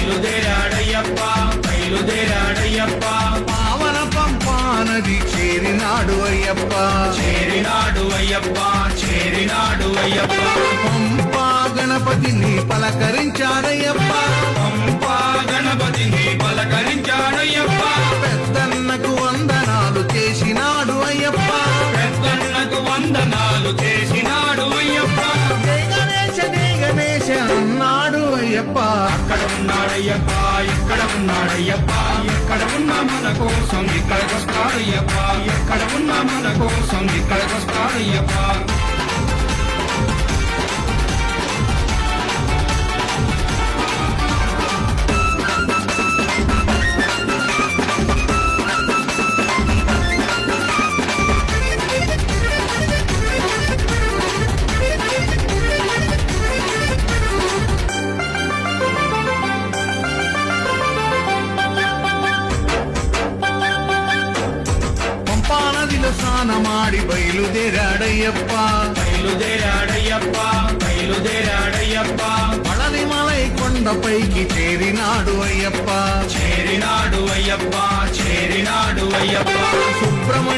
బయలుదేరాడయ్యప్ప బయలుదేరాడయ్యప్ప పావన పంపా నది చేరినాడు అయ్యప్ప చేరినాడు అయ్యప్ప చేరినాడు అయ్యప్ప పంపా గణపతిని పలకరించాడయ్యప్ప పంపా గణపతిని పలకరించాడయ్యప్ప పెద్దన్నకు వందనాలు చేసినాడు అయ్యప్ప పెద్దన్నకు వందనాలు చేసినాడు అయ్యప్ప జై గణేశ అన్నాడు అయ్యప్ప అక్కడ ఉన్నాడయ్యప్ప ఇక్కడ ఉన్నాడయ్యప్ప ఎక్కడ ఉన్నా మన కోసం ఇక్కడికొస్తాడయ్యప్ప ఎక్కడ ఉన్నా మన కోసం ఇక్కడికొస్తాడయ్యప్ప పంపానదిలో స్నానమాడి బయలుదేరాడయ్యప్ప బయలుదేరాడయ్యప్ప బయలుదేరాడయ్యప్ప పళనిమలై కొండపైకి చేరినాడు అయ్యప్ప చేరినాడు అయ్యప్ప చేరినాడు అయ్యప్ప సుబ్రహ్మణ్య